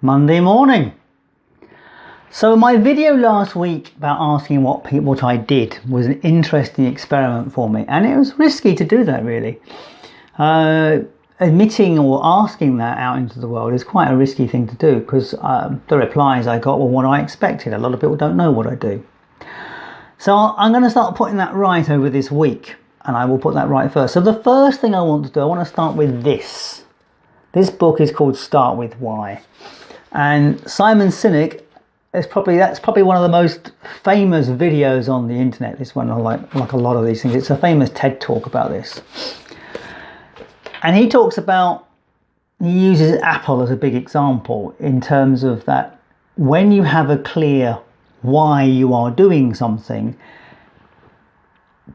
Monday morning. So my video last week about asking what I did was an interesting experiment for me, and it was risky to do that, really. Admitting or asking that out into the world is quite a risky thing to do, because the replies I got were what I expected. A lot of people don't know what I do. So I'm going to start putting that right over this week, and I will put that right first. So the first thing I want to do, I want to start with this. This book is called Start With Why. And Simon Sinek, that's probably one of the most famous videos on the internet. This one, like a lot of these things, it's a famous TED talk about this. And he talks about, he uses Apple as a big example in terms of that when you have a clear why you are doing something,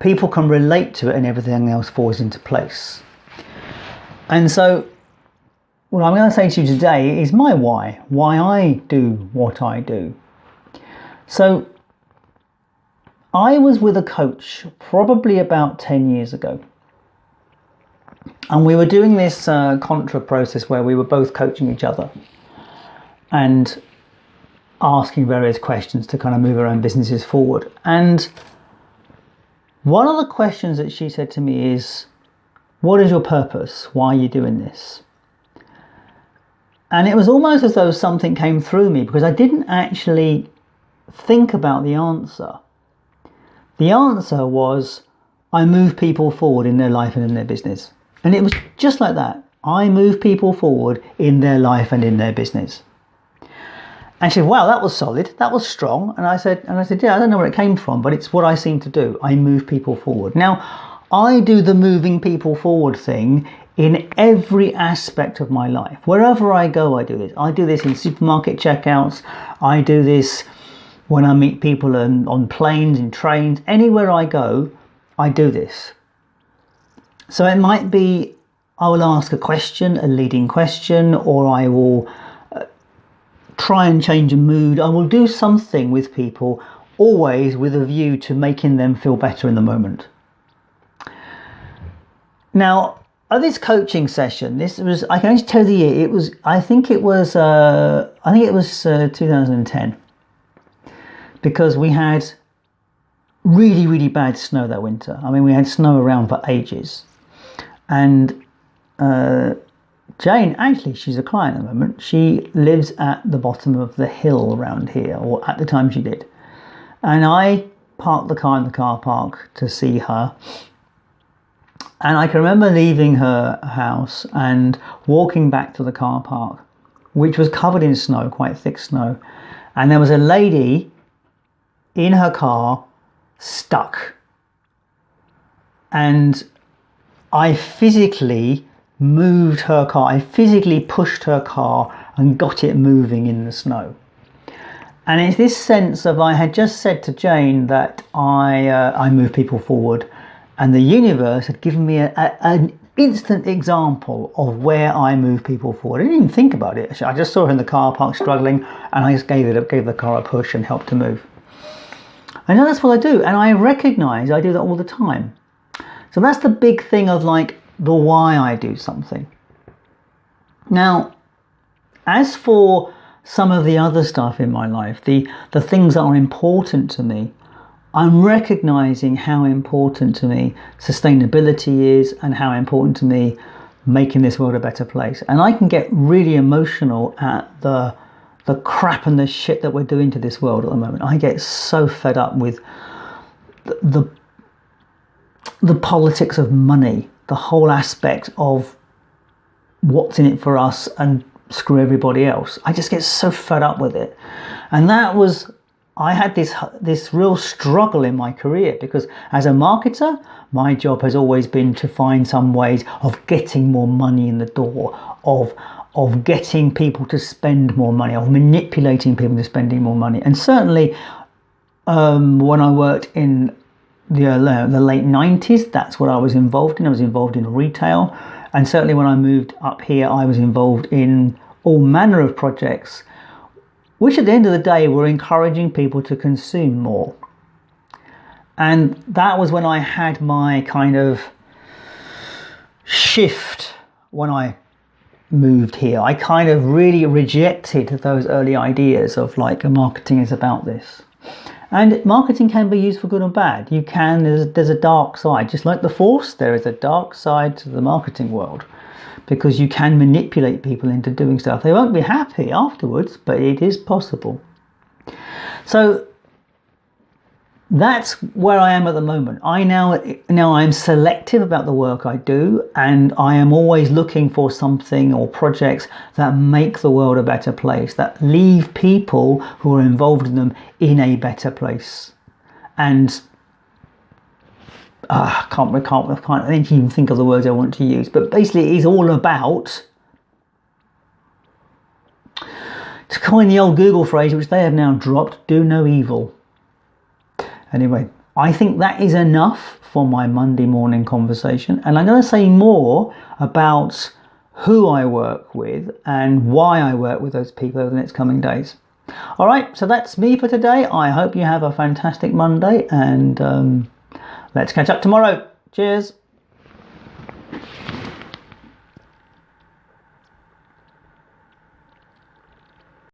people can relate to it and everything else falls into place. And so what I'm going to say to you today is my why I do what I do. So I was with a coach probably about 10 years ago. And we were doing this contra process where we were both coaching each other and asking various questions to kind of move our own businesses forward. And one of the questions that she said to me is, what is your purpose? Why are you doing this? And it was almost as though something came through me, because I didn't actually think about the answer. The answer was, I move people forward in their life and in their business. And it was just like that. I move people forward in their life and in their business. And she said, wow, that was solid. That was strong. And I said, yeah, I don't know where it came from, but it's what I seem to do. I move people forward. Now, I do the moving people forward thing in every aspect of my life. Wherever I go, I do this. I do this in supermarket checkouts. I do this when I meet people on planes, in trains. Anywhere I go, I do this. So it might be I will ask a question, a leading question, or I will try and change a mood. I will do something with people, always with a view to making them feel better in the moment. Now, at this coaching session, this was, I can only tell you the year, it was, I think it was 2010, because we had really, really bad snow that winter. I mean, we had snow around for ages. And Jane, actually, she's a client at the moment. She lives at the bottom of the hill around here, or at the time she did. And I parked the car in the car park to see her. And I can remember leaving her house and walking back to the car park, which was covered in snow, quite thick snow. And there was a lady in her car stuck. And I physically moved her car. I physically pushed her car and got it moving in the snow. And it's this sense of, I had just said to Jane that I move people forward. And the universe had given me an instant example of where I move people forward. I didn't even think about it. I just saw her in the car park struggling, and I just gave the car a push and helped her move. I know that's what I do, and I recognise I do that all the time. So that's the big thing of like the why I do something. Now, as for some of the other stuff in my life, the things that are important to me, I'm recognizing how important to me sustainability is, and how important to me making this world a better place. And I can get really emotional at the crap and the shit that we're doing to this world at the moment. I get so fed up with the politics of money, the whole aspect of what's in it for us and screw everybody else. I just get so fed up with it. And I had this real struggle in my career, because as a marketer, my job has always been to find some ways of getting more money in the door, of getting people to spend more money, of manipulating people to spending more money. And certainly when I worked in the late 90s, that's what I was involved in. I was involved in retail. And certainly when I moved up here, I was involved in all manner of projects, which at the end of the day were encouraging people to consume more. And that was when I had my kind of shift, when I moved here. I kind of really rejected those early ideas of like marketing is about this. And marketing can be used for good and bad. You can, there's a dark side. Just like the Force, there is a dark side to the marketing world, because you can manipulate people into doing stuff. They won't be happy afterwards, but it is possible. So that's where I am at the moment. Now I'm selective about the work I do, and I am always looking for something or projects that make the world a better place, that leave people who are involved in them in a better place. And I can't even think of the words I want to use, but basically it's all about, to coin the old Google phrase, which they have now dropped, do no evil. Anyway, I think that is enough for my Monday morning conversation, and I'm going to say more about who I work with and why I work with those people over the next coming days. All right, so that's me for today. I hope you have a fantastic Monday, and let's catch up tomorrow. Cheers.